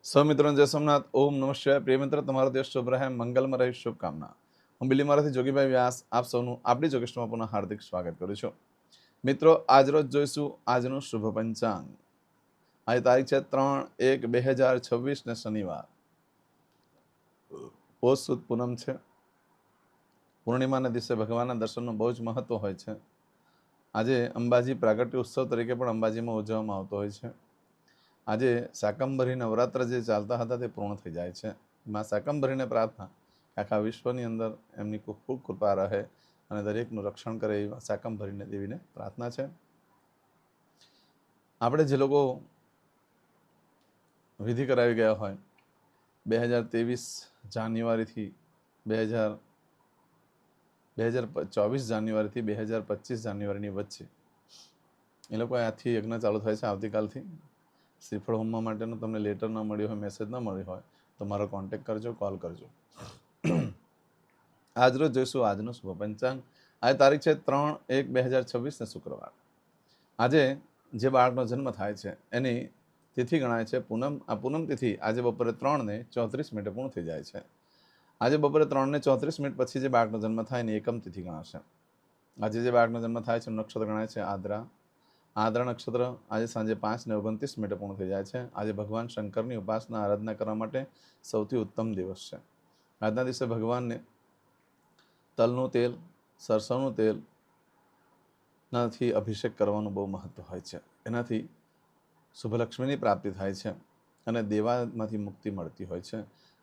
સૌમિત્રોને જય સોમનાથ. ઓમ નમઃ શિવાય. પ્રિય મિત્ર, તમારો દિવસ શુભ રહે, મંગલમાં રહે, શુભકામના. હું બિલીમારાથી જોગીભાઈ વ્યાસ આપ સૌનું આપણી જોગેશમાં પુનઃ હાર્દિક સ્વાગત કરું છું. મિત્રો, આજરોજ જોઈશું આજનું શુભ પંચાંગ. આજે તારીખ છે 3/1/2026 ને શનિવાર. પોષ સુદ પૂનમ છે. પૂર્ણિમાના દિવસે ભગવાનના દર્શનનું બહુ જ મહત્વ હોય છે. આજે અંબાજી પ્રાગટ્ય ઉત્સવ તરીકે પણ અંબાજીમાં ઉજવવામાં આવતો હોય છે. આજે શાકંભરી નવરાત્ર જે ચાલતા હતા તે પૂર્ણ થઈ જાય છે. માં શાકંભરીને પ્રાર્થના આખા વિશ્વની અંદર એમની ખૂબ કૃપા રહે અને દરેકનું રક્ષણ કરે એવી શાકંભરીને દેવીને પ્રાર્થના છે. આપણે જે લોકો વિધિ કરાવી ગયા હોય 2023 જાન્યુઆરીથી 2024 જાન્યુઆરીથી 2025 જાન્યુઆરીની વચ્ચે એ લોકો આથી યજ્ઞ ચાલુ થાય છે. આવતીકાલથી શ્રીફળ હોમવા માટેનું તમને લેટર ન મળ્યું હોય, મેસેજ ન મળ્યો હોય તો મારો કોન્ટેક્ટ કરજો, કોલ કરજો. આજરોજ જોઈશું આજનું શુભ પંચાંગ. આજે તારીખ છે 3/1/2026 ને શુક્રવાર. આજે જે બાળકનો જન્મ થાય છે એની તિથિ ગણાય છે પૂનમ. આ પૂનમ તિથિ આજે બપોરે 3:34 પૂર્ણ થઈ જાય છે. આજે બપોરે 3:34 પછી જે બાળકનો જન્મ થાય એની એકમ તિથિ ગણાશે. આજે જે બાળકનો જન્મ થાય છે નક્ષત્ર ગણાય છે આદ્રા. આદ્રા નક્ષત્ર આજે સાંજે 5:29 પૂર્ણ થઈ જાય છે. આજે ભગવાન શંકરની ઉપાસના આરાધના કરવા માટે સૌથી ઉત્તમ દિવસ છે. આજના દિવસે ભગવાનને તલનું તેલ, સરસવનું તેલ નાથી અભિષેક કરવાનું બહુ મહત્વ હોય છે. એનાથી શુભલક્ષ્મીની પ્રાપ્તિ થાય છે અને દેવામાંથી મુક્તિ મળતી હોય છે.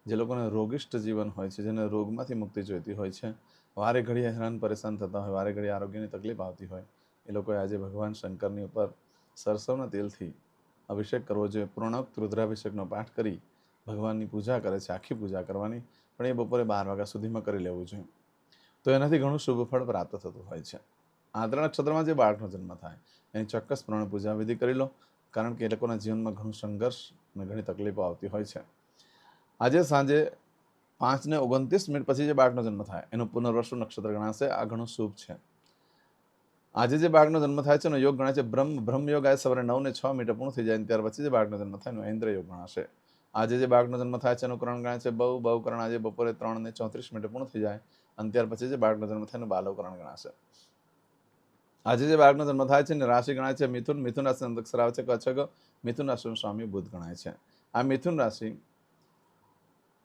જે લોકોને રોગિષ્ઠ જીવન હોય છે, જેને રોગમાંથી મુક્તિ જોઈતી હોય છે, વારે ઘડીએ હેરાન પરેશાન થતા હોય, વારે ઘડીએ આરોગ્યની તકલીફ આવતી હોય, એ લોકોએ આજે ભગવાન શંકરની ઉપર સરસવના તેલથી અભિષેક કરવો જોઈએ. પૂર્ણોક્ત રુદ્રાભિષેકનો પાઠ કરી ભગવાનની પૂજા કરે છે. આખી પૂજા કરવાની, પણ એ બપોરે 12 વાગ્યા સુધીમાં કરી લેવું જોઈએ. તો એનાથી ઘણું શુભ ફળ પ્રાપ્ત થતું હોય છે. આદ્રા નક્ષત્રમાં જે બાળકનો જન્મ થાય એની ચોક્કસ પ્રમાણે પૂજા વિધિ કરી લો, કારણ કે એ લોકોના જીવનમાં ઘણું સંઘર્ષ અને ઘણી તકલીફો આવતી હોય છે. આજે સાંજે 5:29 પછી જે બાળકનો જન્મ થાય એનું પુનર્વસુ નક્ષત્ર ગણાશે. આ ઘણું શુભ છે. આજે જે બાળકનો જન્મ થાય છે એનો યોગ ગણાય છે બ્રહ્મ યોગ. આજે સવારે 9:06 પૂર્ણ થઈ જાય ત્યાર પછી જે બાળકનો જન્મ થાય એનો ઇન્દ્ર યોગ ગણાશે. આજે જે બાળકનો જન્મ થાય છે એનું કરણ ગણાય છે બહુકરણ. આજે બપોરે 3:34 પૂર્ણ થઈ જાય અને ત્યાર પછી જે બાળકનો જન્મ થાય એનું બાલવકરણ ગણાશે. આજે જે બાળકનો જન્મ થાય છે એની રાશિ ગણાય છે મિથુન. મિથુન રાશિ અક્ષર આવે છે કચ્છક. મિથુન રાશિનું સ્વામી બુધ ગણાય છે. આ મિથુન રાશિ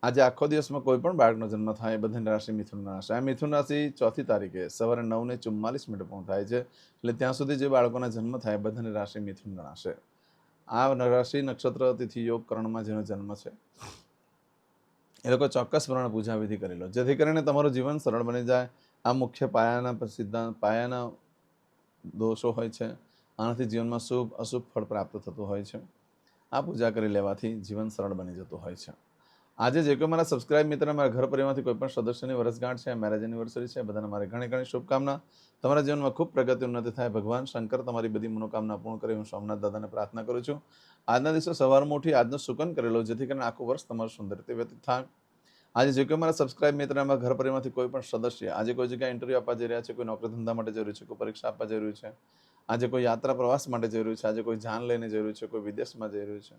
આજે આખો દિવસમાં કોઈ પણ બાળકનો જન્મ થાય બધાની રાશિ મિથુન રાશિ. આ મિથુન રાશિ 4th તારીખે સવારે 9:44 પૂર્ણ થાય છે. એટલે ત્યાં સુધી જે બાળકોના જન્મ થાય બધાની રાશિ મિથુન ગણાશે. આ રાશિ નક્ષત્ર તિથિ યોગ કરણમાં જેનો જન્મ છે એ લોકો ચોક્કસ પ્રમાણે પૂજા વિધિ કરી લો, જેથી કરીને તમારું જીવન સરળ બની જાય. આ મુખ્ય પાયાના દોષો હોય છે. આનાથી જીવનમાં શુભ અશુભ ફળ પ્રાપ્ત થતું હોય છે. આ પૂજા કરી લેવાથી જીવન સરળ બની જતું હોય છે. આજે જે કોઈ મારા સબસ્ક્રાઇબ મિત્ર, મારા ઘર પરિવારમાંથી કોઈ પણ સદસ્યની વર્ષગાંઠ છે, મેરેજ એનિવર્સરી છે, બધાને મારી ઘણી ઘણી શુભકામના. તમારા જીવનમાં ખૂબ પ્રગતિ ઉન્નતિ થાય. ભગવાન શંકર તમારી બધી મનોકામના પૂર્ણ કરે હું સોમનાથ દાદાને પ્રાર્થના કરું છું. આજના દિવસે સવારમાં ઉઠી આજનો સુકન કરેલો, જેથી કરીને આખું વર્ષ તમારું સુંદર રીતે વ્યતીત થાય. આજે જે કોઈ મારા સબસ્ક્રાઇબ મિત્ર, અમારા ઘર પરિવારમાંથી કોઈ પણ સદસ્ય આજે કોઈ જગ્યાએ ઇન્ટરવ્યૂ આપવા જઈ રહ્યા છે, કોઈ નોકરી ધંધા માટે જઈ રહ્યું છે, કોઈ પરીક્ષા આપવા જઈ રહ્યું છે, આજે કોઈ યાત્રા પ્રવાસ માટે જઈ રહ્યું છે, આજે કોઈ જાન લઈને જઈ રહ્યું છે, કોઈ વિદેશમાં જઈ રહ્યું છે,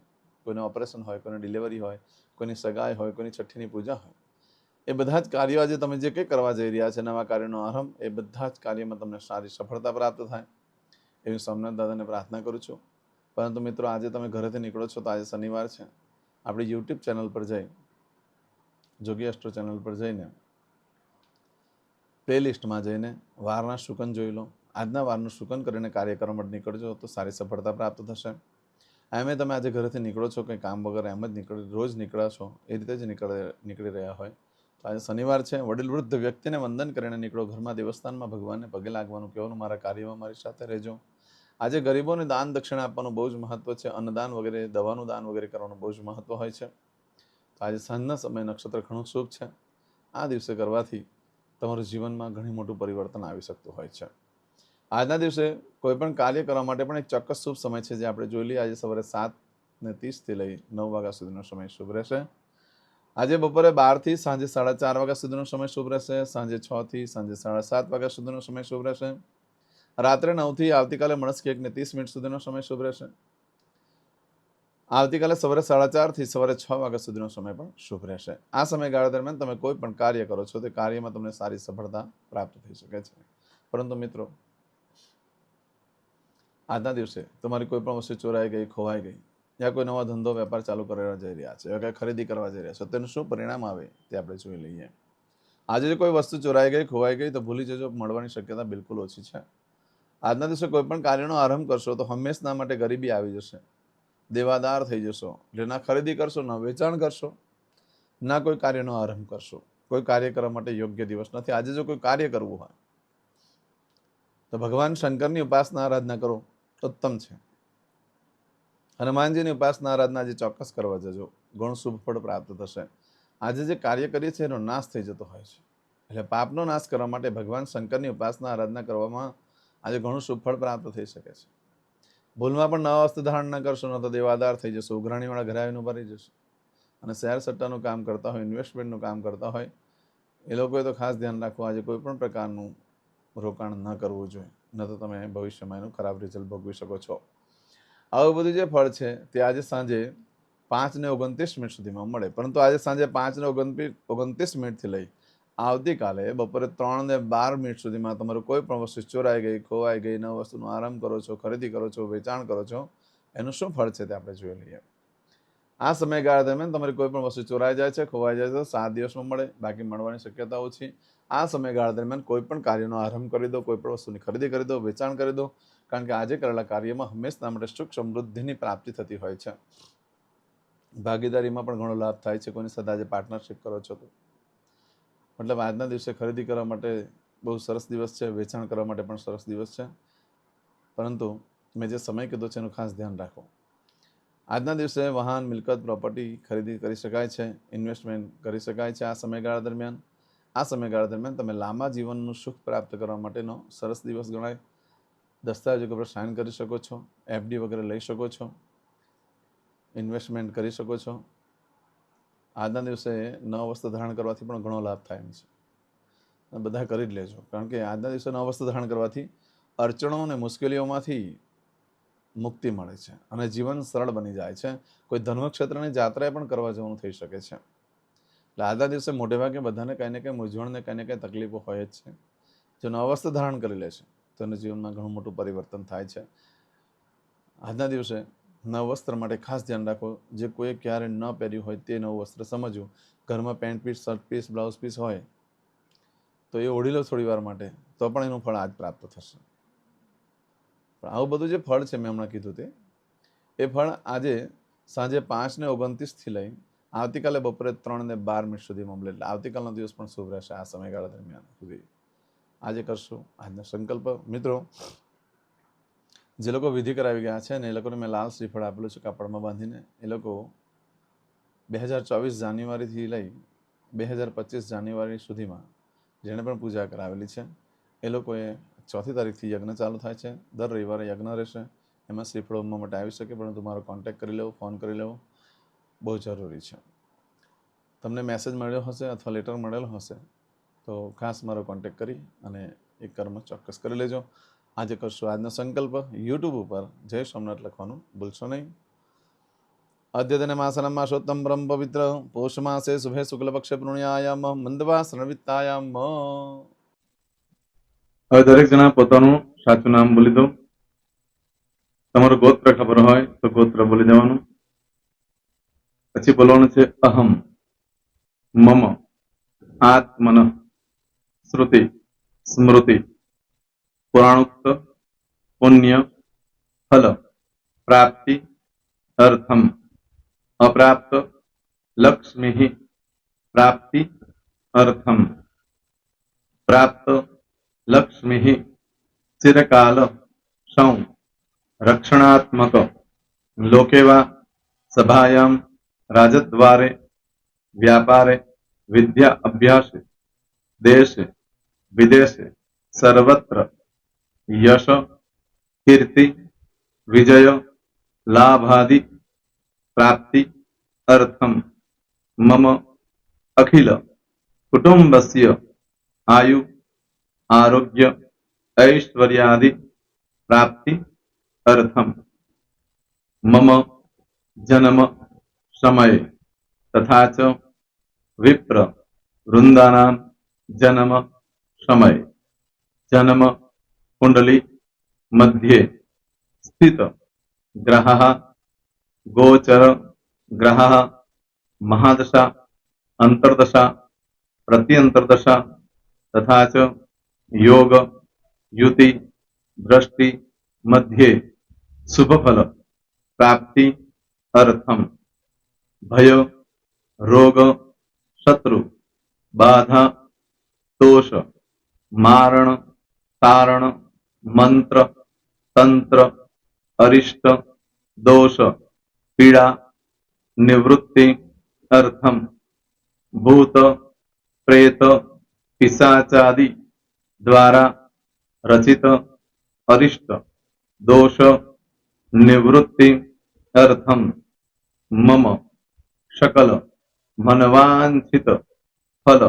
કોઈને ઓપરેશન હોય, કોઈને ડિલિવરી હોય, કોઈની સગાઈ હોય, કોઈની છઠ્ઠીની પૂજા હોય, એ બધા જ કાર્યો આજે તમે જે કંઈ કરવા જઈ રહ્યા છે, નવા કાર્યનો આરંભ, એ બધા જ કાર્યમાં તમને સારી સફળતા પ્રાપ્ત થાય એવી સોમનાથ દાદાને પ્રાર્થના કરું છું. પરંતુ મિત્રો, આજે તમે ઘરેથી નીકળો છો તો આજે શનિવાર છે. આપણી યુટ્યુબ ચેનલ પર જઈ, જોગી એસ્ટ્રો ચેનલ પર જઈને પ્લેલિસ્ટમાં જઈને વારના શુકન જોઈ લો. આજના વારનું શુકન કરીને કાર્ય કરવા માટે નીકળજો તો સારી સફળતા પ્રાપ્ત થશે. એમ તમે આજે ઘરેથી નીકળો છો કંઈ કામ વગર એમ જ રોજ નીકળ્યા છો એ રીતે જ નીકળી રહ્યા હોય તો આજે શનિવાર છે. વડીલ વૃદ્ધ વ્યક્તિને વંદન કરીને નીકળો. ઘરમાં દેવસ્થાનમાં ભગવાનને પગે લાગવાનું કહેવાનું, મારા કાર્યમાં મારી સાથે રહેજો. આજે ગરીબોને દાન દક્ષિણા આપવાનું બહુ જ મહત્વ છે. અન્નદાન વગેરે, દવાનું દાન વગેરે કરવાનું બહુ જ મહત્વ હોય છે. તો આજે સાંજના સમય નક્ષત્ર ઘણું શુભ છે. આ દિવસે કરવાથી તમારું જીવનમાં ઘણી મોટું પરિવર્તન આવી શકતું હોય છે. આજના દિવસે કોઈ પણ કાર્ય કરવા માટે પણ એક ચોક્કસ શુભ સમય છે જે આપણે જોઈ લઈએ. આજે સવારે 7:30 લઈ 9 વાગ્યા સુધીનો સમય શુભ રહેશે. આજે બપોરે 12 થી સાંજે 4:30 વાગ્યા સુધીનો સમય શુભ રહેશે. સાંજે 6 થી સાંજે 7:30 વાગ્યા સુધીનો સમય શુભ રહેશે. રાત્રે 9 થી આવતીકાલે મળસ્કે 1:30 સુધીનો સમય શુભ રહેશે. આવતીકાલે સવારે 4:30 થી સવારે 6 વાગ્યા સુધીનો સમય પણ શુભ રહેશે. આ સમયગાળા દરમિયાન તમે કોઈ પણ કાર્ય કરો છો તે કાર્યમાં તમને સારી સફળતા પ્રાપ્ત થઈ શકે છે. પરંતુ મિત્રો, આજના દિવસે તમારી કોઈ પણ વસ્તુ ચોરાઈ ગઈ, ખોવાઈ ગઈ, યા કોઈ નવો ધંધો વેપાર ચાલુ કરવા જઈ રહ્યા છે, યા કંઈ ખરીદી કરવા જઈ રહ્યા છો, તેનું શું પરિણામ આવે તે આપણે જોઈ લઈએ. આજે જો કોઈ વસ્તુ ચોરાઈ ગઈ, ખોવાઈ ગઈ તો ભૂલી જજો, મળવાની શક્યતા બિલકુલ ઓછી છે. આજના દિવસે કોઈ પણ કાર્યનો આરંભ કરશો તો હંમેશના માટે ગરીબી આવી જશે, દેવાદાર થઈ જશો. એટલે ના ખરીદી કરશો, ના વેચાણ કરશો, ના કોઈ કાર્યનો આરંભ કરશો. કોઈ કાર્ય કરવા માટે યોગ્ય દિવસ નથી. આજે જો કોઈ કાર્ય કરવું હોય તો ભગવાન શંકરની ઉપાસના આરાધના કરો, ઉત્તમ છે. હનુમાનજીની ઉપાસના આરાધના આજે ચોક્કસ કરવા જજો, ઘણું શુભ ફળ પ્રાપ્ત થશે. આજે જે કાર્ય કરીએ છીએ એનો નાશ થઈ જતો હોય છે, એટલે પાપનો નાશ કરવા માટે ભગવાન શંકરની ઉપાસના આરાધના કરવામાં આજે ઘણું શુભ ફળ પ્રાપ્ત થઈ શકે છે. ભૂલમાં પણ નવા વસ્ત્ર ધારણ ન કરશો, ન તો દેવાદાર થઈ જશો, ઉઘરાણીવાળા ઘરે આવીને ઉભા રહી જશો. અને શેર સટ્ટાનું કામ કરતા હોય, ઇન્વેસ્ટમેન્ટનું કામ કરતા હોય એ લોકોએ તો ખાસ ધ્યાન રાખવું, આજે કોઈ પણ પ્રકારનું રોકાણ ન કરવું જોઈએ, ન તો તમે ભવિષ્યમાં એનું ખરાબ રિઝલ્ટ ભોગવી શકો છો. આવું બધું જે ફળ છે તે આજે સાંજે 5:29 સુધીમાં મળે, પરંતુ આજે સાંજે 5:29 લઈ આવતીકાલે બપોરે 3:12 સુધીમાં તમારું કોઈ પણ વસ્તુ ચોરાઈ ગઈ, ખોવાઈ ગઈ, નવી વસ્તુનો આરંભ કરો છો, ખરીદી કરો છો, વેચાણ કરો છો, એનું શું ફળ છે તે આપણે જોઈ લઈએ. આ સમયગાળા દરમિયાન તમારી કોઈ પણ વસ્તુ ચોરાઈ જાય છે, ખોવાઈ જાય છે, 7 દિવસમાં મળે, બાકી મળવાની શક્યતા ઓછી. આ સમયગાળા દરમિયાન કોઈ પણ કાર્યનો આરંભ કરી દો, કોઈ પણ વસ્તુની ખરીદી કરી દો, વેચાણ કરી દો, કારણ કે આજે કરેલા કાર્યમાં હંમેશા માટે સુખ સમૃદ્ધિની પ્રાપ્તિ થતી હોય છે. ભાગીદારીમાં પણ ઘણો લાભ થાય છે. કોઈની સાથે આજે પાર્ટનરશિપ કરો છો તો મતલબ આજના દિવસે ખરીદી કરવા માટે બહુ સરસ દિવસ છે, વેચાણ કરવા માટે પણ સરસ દિવસ છે. પરંતુ મેં જે સમય કીધો છે એનું ખાસ ધ્યાન રાખો. આજના દિવસે વાહન, મિલકત, પ્રોપર્ટી ખરીદી કરી શકાય છે, ઇન્વેસ્ટમેન્ટ કરી શકાય છે. આ સમયગાળા દરમિયાન તમે લાંબા જીવનનું સુખ પ્રાપ્ત કરવા માટેનો સરસ દિવસ ગણાય. દસ્તાવેજો પર સાઇન કરી શકો છો, એફડી વગેરે લઈ શકો છો, ઇન્વેસ્ટમેન્ટ કરી શકો છો. આજના દિવસે નવા વસ્ત્ર ધારણ કરવાથી પણ ઘણો લાભ થાય એમ છે. બધા કરી જ લેજો, કારણ કે આજના દિવસે નવા વસ્ત્ર ધારણ કરવાથી અડચણો અને મુશ્કેલીઓમાંથી મુક્તિ મળે છે અને જીવન સરળ બની જાય છે. કોઈ ધર્મક્ષેત્રની જાત્રાએ પણ કરવા જવાનું થઈ શકે છે. એટલે આજના દિવસે મોટે ભાગે બધાને કંઈ ને કંઈ મૂંઝવણને કંઈ ને કંઈ તકલીફો હોય જ છે. જો નવા વસ્ત્ર ધારણ કરી લે છે તો એના જીવનમાં ઘણું મોટું પરિવર્તન થાય છે. આજના દિવસે નવા વસ્ત્ર માટે ખાસ ધ્યાન રાખો. જે કોઈએ ક્યારે ન પહેર્યું હોય તે નવું વસ્ત્ર સમજવું. ઘરમાં pant piece, shirt piece, blouse piece હોય તો એ ઓઢી લો થોડી વાર માટે, તો પણ એનું ફળ આજ પ્રાપ્ત થશે. પણ આવું બધું જે ફળ છે મેં હમણાં કીધું તે એ ફળ આજે સાંજે 5:29 લઈ આવતીકાલે બપોરે 3:12 સુધીમાં મળે. એટલે આવતીકાલનો દિવસ પણ શુભ રહેશે આ સમયગાળા દરમિયાન સુધી. આજે કરશું આજનો સંકલ્પ. મિત્રો, જે લોકો વિધિ કરાવી ગયા છે ને એ લોકોને મેં લાલ શ્રીફળ આપેલું છે કાપડમાં બાંધીને. એ લોકો 2024 જાન્યુઆરીથી લઈ 2025 જાન્યુઆરી સુધીમાં જેણે પણ પૂજા કરાવેલી છે એ લોકોએ 4મી તારીખથી યજ્ઞ ચાલુ થાય છે. દર રવિવારે યજ્ઞ રહેશે. એમાં શ્રીફળ ઉમવા માટે આવી શકે, પરંતુ મારો કોન્ટેક્ટ કરી લેવો, ફોન કરી લેવો બહુ જરૂરી છે. તમને મેસેજ મળ્યો હશે અથવા લેટર મળેલો હશે તો ખાસ મારો કોન્ટેક્ટ કરી અને એ કર્મ ચોક્કસ કરી લેજો. આજે કરશું આજનો સંકલ્પ. યુટ્યુબ ઉપર જય સોમનાથ લખવાનું ભૂલશો નહીં. અદ્યતન માસનમ માસોત્તમ બ્રહ્મ પવિત્ર પૌષ માસે શુભે શુક્લપક્ષે પૂર્ણિયાયામ મંદવા શ્રણવિત્તાયામ. હવે દરેક જણા પોતાનું સાચું નામ બોલી દો. તમારું ગોત્ર ખબર હોય તો ગોત્ર બોલી દેવાનું. પછી બોલવાનું છે અહમ, મમ, આત્મન, શ્રુતિ, સ્મૃતિ, પુરાણોક્ત, પુણ્ય, ફલ, પ્રાપ્તિ, અર્થમ, અપ્રાપ્ત, લક્ષ્મી, પ્રાપ્તિ, અર્થમ, પ્રાપ્ત, લક્ષ્મી, ચિરકાલ, સૌ, રક્ષણાત્મક, લોકેવા, સભાયામ, રાજદ્વારે, વ્યાપારે, વિદ્યા અભ્યાસે, દેશે, વિદેશે, સર્વત્ર, યશ, કીર્તિ, વિજય, લાભાદિ, પ્રાપ્તિ, અર્થમ, મમ, અખિલ, કુટુંબસ્ય, આયુ, આરોગ્ય, ऐश्वर्यादि, प्राप्ति, अर्थम, मम, जन्म समये तथा च विप्र वृंदानां जन्म समये जन्म कुंडली मध्ये स्थित ग्रहः गोचर ग्रहः महादशा अंतर्दशा प्रत्यंतर्दशा तथा च योग युति दृष्टि मध्ये शुभफल प्राप्ति अर्थम भय रोग शत्रु बाधा दोष मारण तारण मंत्र तंत्र अरिष्ट दोष पीड़ा निवृत्ति अर्थम भूत प्रेत पिशाचादि द्वारा रचित अरिष्ट दोष निवृत्ति अर्थम मम सकल मनवांछित फल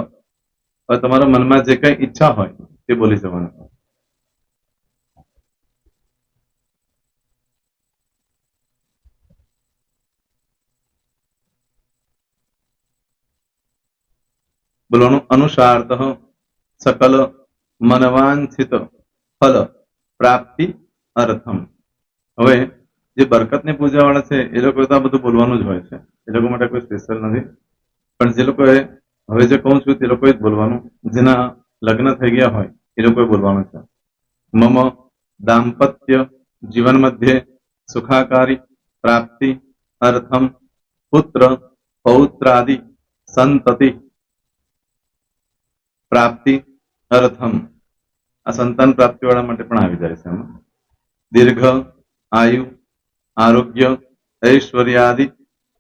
और તમારા મનમાં જે કઈ ઈચ્છા હોય તે બોલી જવાનું. બોલવાનું અનુસારતઃ सकल मनवांछित फल प्राप्ति अर्थम. હવે જે બરકતની પૂજા વાળા છે એ લોકો તો આ બધું બોલવાનું જ હોય છે, એ લોકો માટે કોઈ સ્પેશિયલ નથી. પણ જે લોકોએ હવે જે કહું છું તે લોકોએ જ બોલવાનું, જેના લગ્ન થઈ ગયા હોય એ લોકોએ બોલવાનું છે. મમ દાંપત્ય જીવન મધ્યે સુખાકારી પ્રાપ્તિ અર્થમ પુત્ર પૌત્રાદि સંતતિ પ્રાપ્તિ અર્થમ. આ સંતાન પ્રાપ્તિ વાળા માટે પણ આવી જાય છે. એમાં દીર્ઘ આયુ આરોગ્ય ऐश्वर्यादि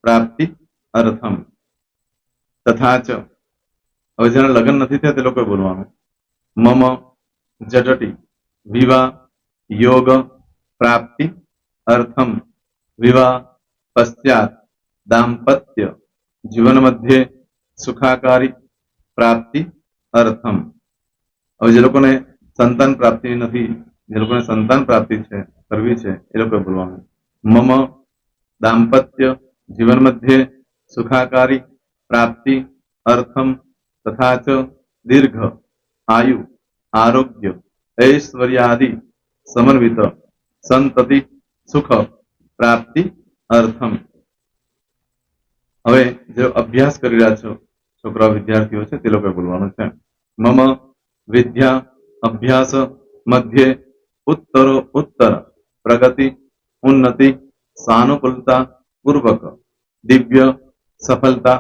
प्राप्ति अर्थम तथा च. હવે જેના લગ્ન નથી થયા તે લોકોએ બોલવાનું મમ જટટી વિવાહ योग प्राप्ति अर्थम विवाह पश्चात दाम्पत्य जीवन मध्य सुखाकारी प्राप्ति अर्थम. હવે જે લોકોને સંતાન પ્રાપ્તિ નથી, જે લોકોને સંતાન પ્રાપ્તિ છે કરવી છે એ લોકોએ બોલવાનું मम दाम्पत्य जीवन मध्य सुखाकारी प्राप्ति अर्थम तथा च दीर्घ आयु आरोग्य ऐश्वर्यादि समन्वित संतति सुख प्राप्ति अर्थम. હવે જે અભ્યાસ કરી રહ્યા છો છોકરા વિદ્યાર્થીઓ છે તે લોકોએ બોલવાનું છે મમ વિદ્યા અભ્યાસ મધ્યે ઉત્તરો ઉત્તર પ્રગતિ उन्नति सानुकूलता पूर्वक दिव्य सफलता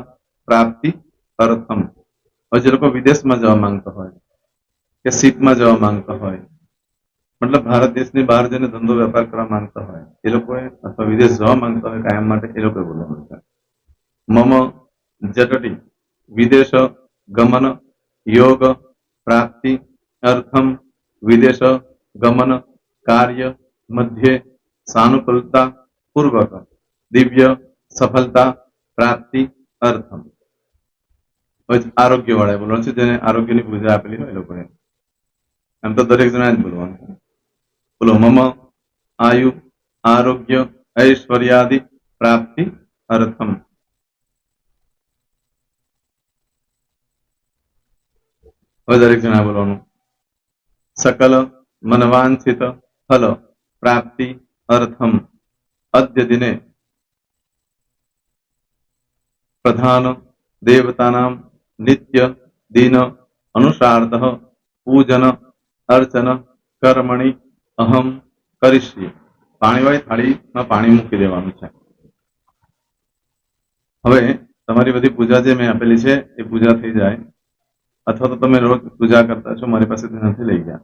प्राप्ति अर्थम. और जो लोग विदेश में जवा मांगता हो के सीट में जवा मांगता हो, मतलब भारत देश ने बहार जने धंधो व्यापार करवा मांगता हो ए लोग अथवा विदेश जवा मांगता हो कायम माटे ए लोग बोलवानुं छे मम जटटी विदेश गमन योग प्राप्ति अर्थम विदेश गमन कार्य मध्य सानुकूलता पूर्वक दिव्य सफलता प्राप्ति अर्थम. आरोग्य वाળા બોલવાનું છે, જેને આરોગ્યની પૂજા આપેલી હોય એ લોકોએ. એમ તો દરેક જણા જ બોલવાનું છે. બોલો મમ આયુ આરોગ્ય ऐश्वर्यादि प्राप्ति अर्थम. હવે દરેક જણા બોલવાનું सकल मनवांछित फल प्राप्ति अर्थम अद्य दिने प्रधान देवतानां नित्य दिन अनुसारतः पूजन अर्चन कर्मणि अहम करिष्ये. પાણીવાળી થાળીમાં પાણી મૂકી દેવાનું છે. હવે તમારી બધી પૂજા જે મેં આપેલી છે એ પૂજા થઈ જાય, અથવા તો તમે રોજ પૂજા કરતા છો મારી પાસેથી નથી લઈ ગયા,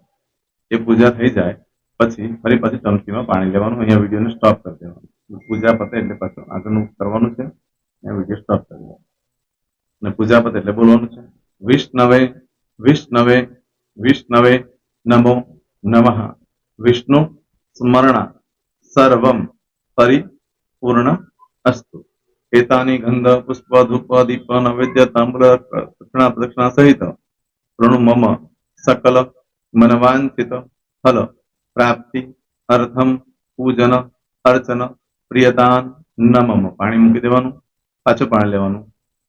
એ પૂજા થઈ જાય પછી ફરી પાછી ચમચીમાં પાણી લેવાનું. અહીંયા વિડીયોને સ્ટોપ કરી દેવાનું. પૂજા પતે એટલે પાછું આગળનું કરવાનું છે. અહીંયા વિડીયો સ્ટોપ કરી દેવાનો અને પૂજા પતે એટલે બોલવાનું છે વિષ્ણવે વિષ્ણવે વિષ્ણવે નમો નમઃ વિષ્ણુ સ્મરણા સર્વમ પરિપૂર્ણ અસ્તુ. एतानि गंध पुष्प धूप दीप नैवेद्य तांबूल दक्षिणा प्रदक्षिणा सहित प्रणु मम सकल मनवांछित फल प्राप्ति अर्थम पूजन अर्चन प्रियदान નમઃ પાણી મૂકી દેવાનું, પાછું પાણી લેવાનું.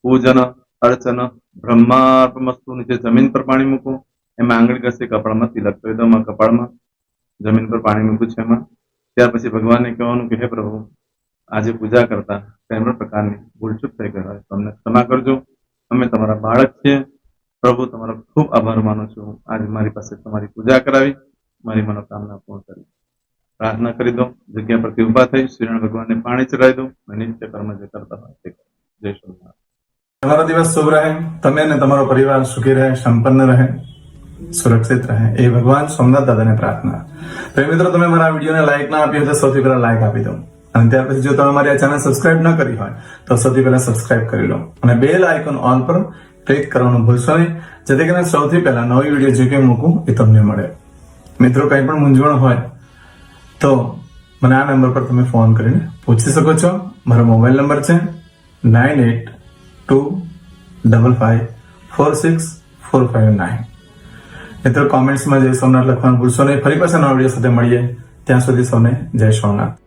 પૂજન અર્ચન બ્રહ્માર્પણમસ્તુ. નીચે જમીન પર પાણી મૂકો, એમાં આંગળી ઘસી કપાળમાં તિલક કરી દો. કપાળમાં જમીન પર પાણી મૂક્યું છે એમાં. ત્યાર પછી ભગવાનને કહેવાનું કે હે પ્રભુ, આજે પૂજા કરતા કોઈ પણ પ્રકારની ભૂલચૂક થઈ ગઈ હોય તો અમને ક્ષમા કરજો. અમે તમારા બાળક છીએ. પ્રભુ, તમારો ખૂબ આભાર માનું છું. આજે મારી પાસે તમારી પૂજા કરાવી, મારી મનોકામના પૂર્ણ કરી. પ્રાર્થના કરી દો. જગ્યા પરથી ઉભા થઈ શ્રીનારાયણ ભગવાનને પાણી ચડાવી દો. અને નિત્ય કર્મ જે કરતા હોય તે કરો. જય સ્વામિનારાયણ. તમારો દિવસ શુભ રહે, તમે અને તમારો પરિવાર સુખી રહે, સંપન્ન રહે, સુરક્ષિત રહે, એ ભગવાન સોમનાથ દાદાને પ્રાર્થના. તો એ મિત્રો, તમે મારા વિડીયોને લાઈક ના આપી હોય તો સૌથી પહેલા લાઈક આપી દો. અને ત્યાર પછી જો તમે મારી આ ચેનલ સબસ્ક્રાઇબ ન કરી હોય તો સૌથી પહેલા સબસ્ક્રાઇબ કરી લો અને બેલ આઇકોન ઓન પર ક્લિક કરવાનું ભૂલશો નહીં, જેથી કરીને સૌથી પહેલા નવી વિડીયો જે કંઈ મૂકું એ તમને મળે. મિત્રો, કંઈ પણ મૂંઝવણ હોય તો મને આ નંબર પર તમે ફોન કરીને પૂછી શકો છો. મારો મોબાઈલ નંબર છે 9825546459. મિત્રો, કોમેન્ટ્સમાં જય સોમનાથ લખવાનું ભૂલશો નહીં. ફરી પાછા નવા વિડીયો સાથે મળીએ. ત્યાં સુધી સૌને જય સોમનાથ.